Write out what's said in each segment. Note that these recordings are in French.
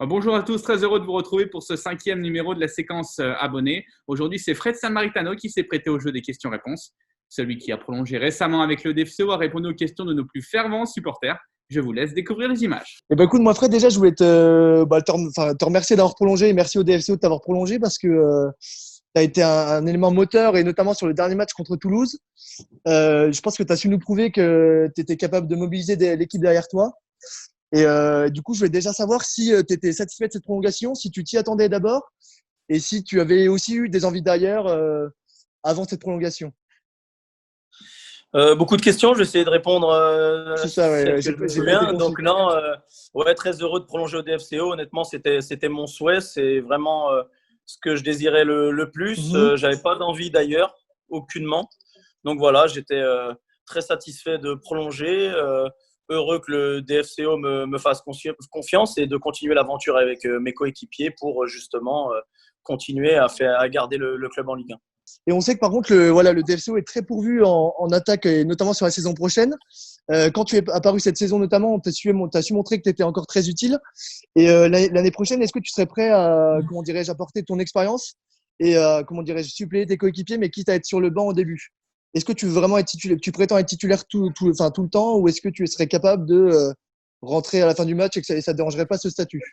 Bonjour à tous, très heureux de vous retrouver pour ce 5e numéro de la séquence abonnés. Aujourd'hui, c'est Fred Sanmaritano qui s'est prêté au jeu des questions-réponses. Celui qui a prolongé récemment avec le DFCO a répondu aux questions de nos plus fervents supporters. Je vous laisse découvrir les images. Écoute, moi Fred, déjà je voulais te remercier d'avoir prolongé et merci au DFCO de t'avoir prolongé parce que tu as été un élément moteur et notamment sur le dernier match contre Toulouse. Je pense que tu as su nous prouver que tu étais capable de mobiliser l'équipe derrière toi. Et du coup, je voulais déjà savoir si tu étais satisfait de cette prolongation, si tu t'y attendais d'abord et si tu avais aussi eu des envies d'ailleurs avant cette prolongation. Beaucoup de questions, je vais essayer de répondre C'est ça, ouais. celles que je me souviens. Donc non, ouais, très heureux de prolonger au DFCO. Honnêtement, c'était mon souhait. C'est vraiment ce que je désirais le plus. J'avais pas d'envie d'ailleurs, aucunement. Donc voilà, j'étais très satisfait de prolonger. Heureux que le DFCO me fasse confiance et de continuer l'aventure avec mes coéquipiers pour justement continuer à garder le club en Ligue 1. Et on sait que par contre, le DFCO est très pourvu en attaque, et notamment sur la saison prochaine. Quand tu es apparu cette saison notamment, tu as su montrer que tu étais encore très utile. Et l'année prochaine, est-ce que tu serais prêt à, apporter ton expérience et suppléer tes coéquipiers, mais quitte à être sur le banc au début? Est-ce que tu veux vraiment être titulaire? Tu prétends être titulaire tout le temps, ou est-ce que tu serais capable de rentrer à la fin du match et que ça ne dérangerait pas ce statut,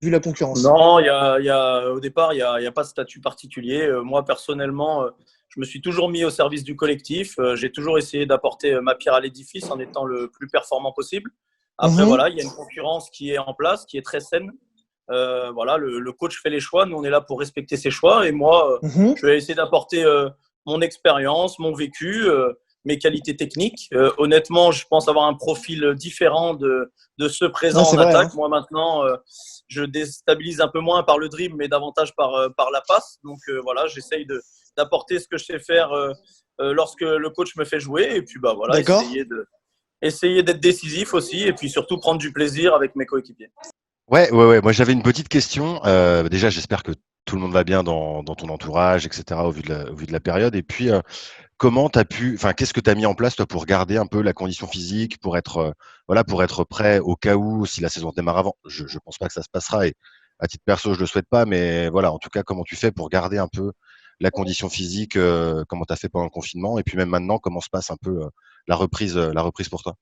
vu la concurrence? Non, au départ, il y a pas de statut particulier. Moi, personnellement, je me suis toujours mis au service du collectif. J'ai toujours essayé d'apporter ma pierre à l'édifice en étant le plus performant possible. Après, voilà, il y a une concurrence qui est en place, qui est très saine. Voilà, le coach fait les choix. Nous, on est là pour respecter ses choix. Et moi, je vais essayer d'apporter mon expérience, mon vécu, mes qualités techniques. Honnêtement, je pense avoir un profil différent de ceux présents en attaque. Moi, maintenant, je déstabilise un peu moins par le dribble, mais davantage par la passe. Donc voilà, j'essaye d'apporter ce que je sais faire lorsque le coach me fait jouer. Et puis voilà, essayer d'être décisif aussi. Et puis surtout prendre du plaisir avec mes coéquipiers. Ouais. Moi, j'avais une petite question. Déjà, j'espère que tout le monde va bien dans ton entourage, etc., au vu de la période. Et puis, qu'est-ce que tu as mis en place, toi, pour garder un peu la condition physique, pour être prêt au cas où, si la saison démarre avant? Je pense pas que ça se passera, et à titre perso, je le souhaite pas, mais voilà, en tout cas, comment tu fais pour garder un peu la condition physique, comment tu as fait pendant le confinement, et puis même maintenant, comment se passe un peu la reprise pour toi?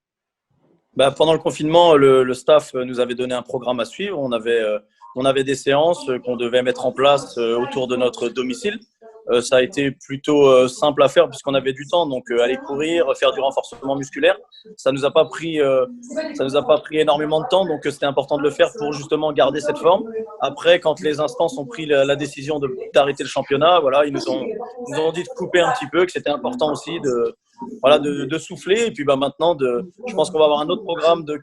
Pendant le confinement, le staff nous avait donné un programme à suivre. On avait des séances qu'on devait mettre en place autour de notre domicile. Ça a été plutôt simple à faire puisqu'on avait du temps. Donc, aller courir, faire du renforcement musculaire, ça nous a pas pris énormément de temps. Donc, c'était important de le faire pour justement garder cette forme. Après, quand les instances ont pris la décision d'arrêter le championnat, voilà, ils nous ont dit de couper un petit peu, que c'était important aussi de souffler. Et puis maintenant, je pense qu'on va avoir un autre programme de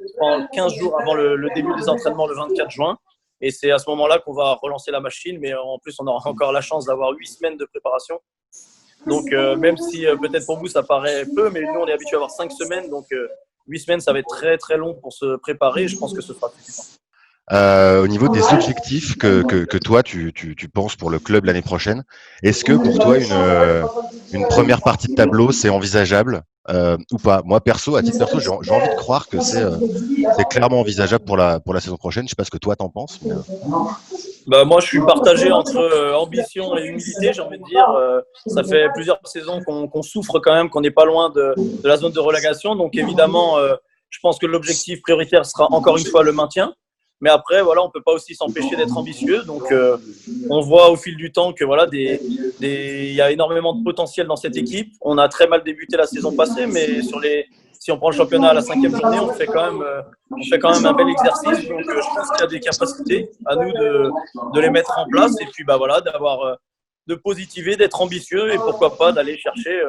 15 jours avant le début des entraînements le 24 juin. Et c'est à ce moment-là qu'on va relancer la machine. Mais en plus, on aura encore la chance d'avoir 8 semaines de préparation. Donc, même si peut-être pour vous, ça paraît peu, mais nous, on est habitué à avoir 5 semaines. Donc, 8 semaines, ça va être très, très long pour se préparer. Je pense que ce sera suffisant. Au niveau des objectifs que toi, tu penses pour le club l'année prochaine, est-ce que pour toi, une première partie de tableau, c'est envisageable ou pas? Moi, à titre perso, j'ai envie de croire que c'est clairement envisageable pour la saison prochaine. Je sais pas ce que toi, t'en penses. Mais... moi, je suis partagé entre ambition et humilité, j'ai envie de dire. Ça fait plusieurs saisons qu'on souffre quand même, qu'on n'est pas loin de la zone de relégation. Donc, évidemment, je pense que l'objectif prioritaire sera encore une fois le maintien. Mais après, voilà, on peut pas aussi s'empêcher d'être ambitieux. Donc, on voit au fil du temps que voilà, il y a énormément de potentiel dans cette équipe. On a très mal débuté la saison passée, mais si on prend le championnat à la 5e journée, on fait quand même un bel exercice. Donc, je pense qu'il y a des capacités à nous de les mettre en place. Et puis, voilà, de positiver, d'être ambitieux et pourquoi pas d'aller chercher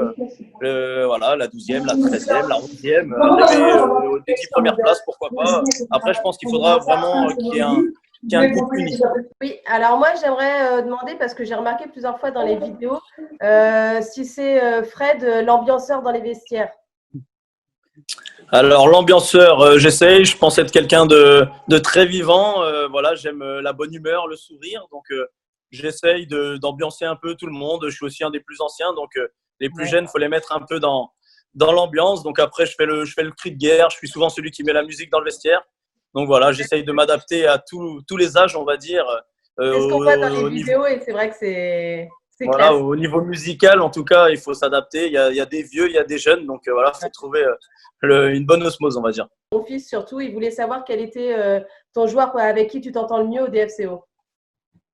la 12e, la 13e, la 11e, arriver aux 10 premières places, pourquoi pas. Après, je pense qu'il faudra vraiment qu'il y ait un groupe uni. Oui, alors moi, j'aimerais demander, parce que j'ai remarqué plusieurs fois dans les vidéos, si c'est Fred, l'ambianceur dans les vestiaires. Alors, l'ambianceur, j'essaye. Je pense être quelqu'un de très vivant. Voilà, j'aime la bonne humeur, le sourire. Donc, j'essaye d'ambiancer un peu tout le monde. Je suis aussi un des plus anciens, donc les plus jeunes, il faut les mettre un peu dans l'ambiance. Donc après, je fais le cri de guerre. Je suis souvent celui qui met la musique dans le vestiaire. Donc voilà, j'essaye de m'adapter à tous les âges, on va dire. C'est ce qu'on voit dans les au vidéos et c'est vrai que c'est Voilà, classe. au niveau musical, en tout cas, il faut s'adapter. Il y a des vieux, il y a des jeunes. Donc voilà, il faut trouver une bonne osmose, on va dire. Mon fils, surtout, il voulait savoir quel était ton joueur avec qui tu t'entends le mieux au DFCO.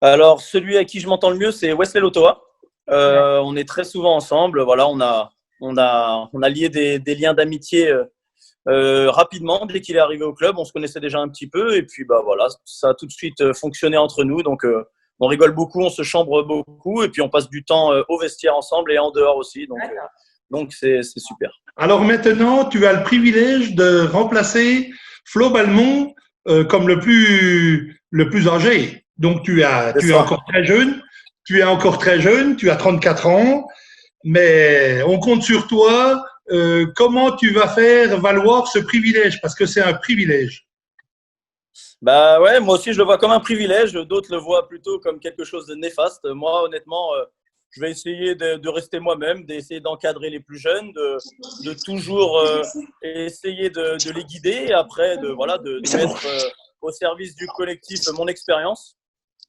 Alors, celui avec qui je m'entends le mieux, c'est Wesley Lotoa. On est très souvent ensemble. Voilà, on a lié des liens d'amitié rapidement dès qu'il est arrivé au club. On se connaissait déjà un petit peu. Et puis, bah, voilà, ça a tout de suite fonctionné entre nous. Donc, on rigole beaucoup, on se chambre beaucoup. Et puis, on passe du temps au vestiaire ensemble et en dehors aussi. Donc c'est super. Alors maintenant, tu as le privilège de remplacer Flo Balmont comme le plus âgé. Donc tu es encore très jeune. Tu es encore très jeune. Tu as 34 ans. Mais on compte sur toi. Comment tu vas faire valoir ce privilège? Parce que c'est un privilège. Bah ouais, moi aussi je le vois comme un privilège. D'autres le voient plutôt comme quelque chose de néfaste. Moi, honnêtement, je vais essayer de rester moi-même, d'essayer d'encadrer les plus jeunes, de toujours essayer de les guider et après de mettre au service du collectif mon expérience.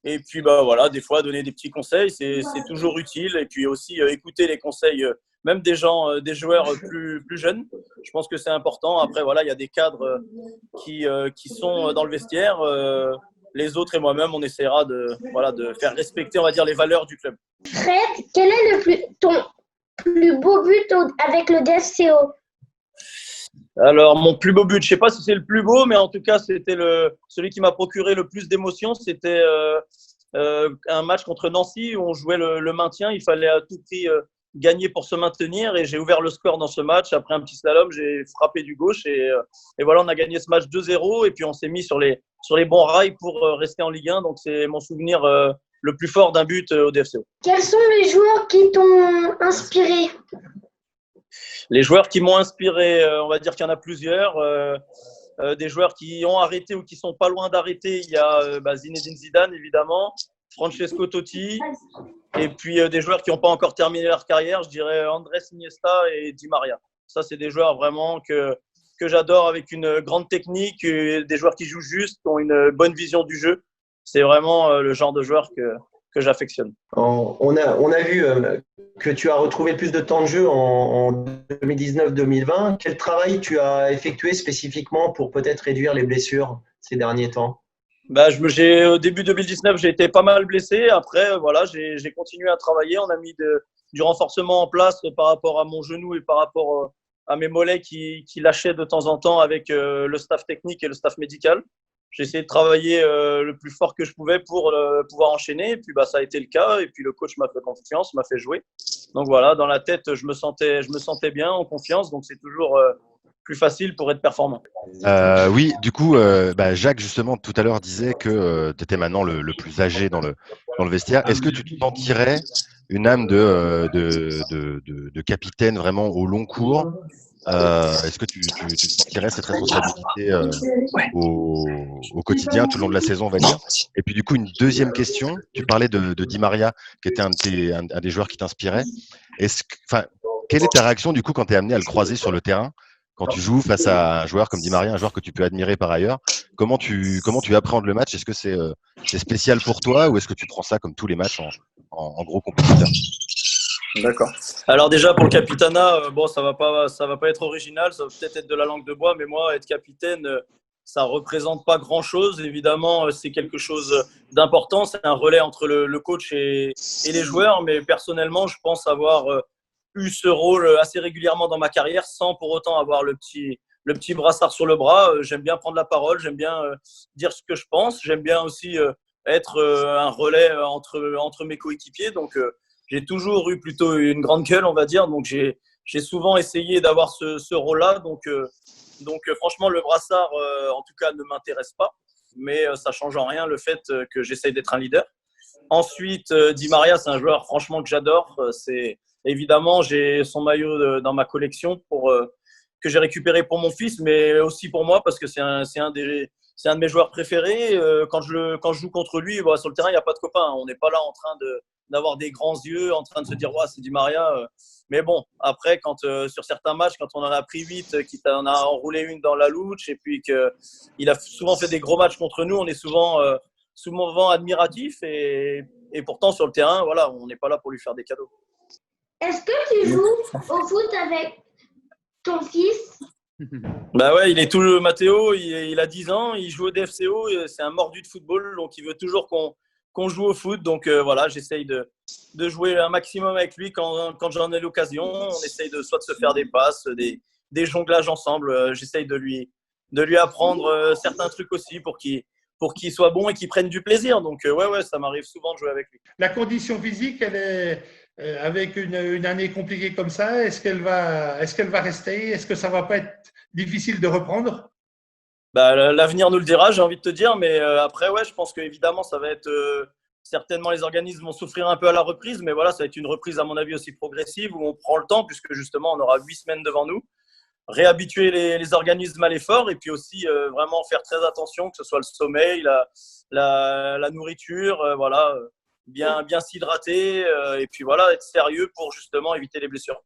Et puis bah voilà, des fois donner des petits conseils, c'est toujours utile. Et puis aussi écouter les conseils même des gens, des joueurs plus jeunes. Je pense que c'est important. Après voilà, il y a des cadres qui sont dans le vestiaire. Les autres et moi-même, on essaiera de faire respecter, on va dire, les valeurs du club. Fred, quel est ton plus beau but avec le DFCO? Alors, mon plus beau but, je ne sais pas si c'est le plus beau, mais en tout cas, c'était celui qui m'a procuré le plus d'émotions. C'était un match contre Nancy où on jouait le maintien. Il fallait à tout prix gagner pour se maintenir et j'ai ouvert le score dans ce match. Après un petit slalom, j'ai frappé du gauche et voilà, on a gagné ce match 2-0 et puis on s'est mis sur les bons rails pour rester en Ligue 1. Donc, c'est mon souvenir le plus fort d'un but au DFCO. Quels sont les joueurs qui t'ont inspiré? Les joueurs qui m'ont inspiré, on va dire qu'il y en a plusieurs. Des joueurs qui ont arrêté ou qui sont pas loin d'arrêter. Il y a Zinedine Zidane, évidemment, Francesco Totti, et puis des joueurs qui n'ont pas encore terminé leur carrière. Je dirais Andrés Iniesta et Di Maria. Ça, c'est des joueurs vraiment que j'adore avec une grande technique, des joueurs qui jouent juste, qui ont une bonne vision du jeu. C'est vraiment le genre de joueur que j'affectionne. On a vu que tu as retrouvé plus de temps de jeu en 2019-2020. Quel travail tu as effectué spécifiquement pour peut-être réduire les blessures ces derniers temps? Au début 2019, j'ai été pas mal blessé. Après, voilà, j'ai continué à travailler. On a mis du renforcement en place par rapport à mon genou et par rapport à mes mollets qui lâchaient de temps en temps avec le staff technique et le staff médical. J'ai essayé de travailler le plus fort que je pouvais pour pouvoir enchaîner. Et puis, ça a été le cas. Et puis, le coach m'a fait confiance, m'a fait jouer. Donc, voilà, dans la tête, je me sentais bien, en confiance. Donc, c'est toujours plus facile pour être performant. Oui, du coup, Jacques, justement, tout à l'heure, disait que tu étais maintenant le plus âgé dans le vestiaire. Est-ce que tu te sentirais une âme de capitaine vraiment au long cours? Est-ce que tu te sentirais cette responsabilité au quotidien, tout le long de la saison, on va dire? Et puis, du coup, une deuxième question. Tu parlais de Di Maria, qui était un des joueurs qui t'inspirait. Quelle est ta réaction, du coup, quand tu es amené à le croiser sur le terrain? Quand tu joues face à un joueur comme Di Maria, un joueur que tu peux admirer par ailleurs, comment tu appréhendes le match? Est-ce que c'est spécial pour toi ou est-ce que tu prends ça comme tous les matchs en gros compétiteur? D'accord. Alors déjà pour le capitanat, ça va pas être original, ça va peut-être être de la langue de bois, mais moi être capitaine, ça représente pas grand-chose. Évidemment, c'est quelque chose d'important, c'est un relais entre le coach et les joueurs, mais personnellement, je pense avoir eu ce rôle assez régulièrement dans ma carrière sans pour autant avoir le petit brassard sur le bras. J'aime bien prendre la parole, j'aime bien dire ce que je pense, j'aime bien aussi être un relais entre mes coéquipiers. Donc, j'ai toujours eu plutôt une grande gueule, on va dire. Donc, j'ai souvent essayé d'avoir ce rôle-là. Donc, franchement, le brassard, en tout cas, ne m'intéresse pas. Mais ça ne change en rien le fait que j'essaye d'être un leader. Ensuite, Di Maria, c'est un joueur franchement que j'adore. Évidemment, j'ai son maillot dans ma collection que j'ai récupéré pour mon fils, mais aussi pour moi parce que c'est un de mes joueurs préférés. Quand je joue contre lui, sur le terrain, il n'y a pas de copains. On n'est pas là en train d'avoir des grands yeux en train de se dire ouais, c'est Di Maria. Mais bon, après, sur certains matchs, quand on en a pris 8, qu'il en a enroulé une dans la louche et puis qu'il a souvent fait des gros matchs contre nous, on est souvent admiratif et pourtant sur le terrain, voilà, on n'est pas là pour lui faire des cadeaux. Est-ce que tu joues au foot avec ton fils? Bah ouais, il est tout le Mathéo, il a 10 ans, il joue au DFCO, c'est un mordu de football, donc il veut toujours qu'on joue au foot. Donc voilà, j'essaye de jouer un maximum avec lui quand j'en ai l'occasion. On essaye soit de se faire des passes, des jonglages ensemble. J'essaye de lui apprendre certains trucs aussi pour qu'il soit bon et qu'il prenne du plaisir. Donc ouais, ça m'arrive souvent de jouer avec lui. La condition physique, elle est avec une année compliquée comme ça, est-ce qu'elle va rester? Est-ce que ça va pas être difficile de reprendre? Bah, l'avenir nous le dira, j'ai envie de te dire, mais après, ouais, je pense qu'évidemment, ça va être certainement les organismes vont souffrir un peu à la reprise, mais voilà, ça va être une reprise, à mon avis, aussi progressive où on prend le temps, puisque justement, on aura 8 semaines devant nous. Réhabituer les organismes à l'effort et puis aussi vraiment faire très attention, que ce soit le sommeil, la nourriture, voilà, bien s'hydrater et puis voilà, être sérieux pour justement éviter les blessures.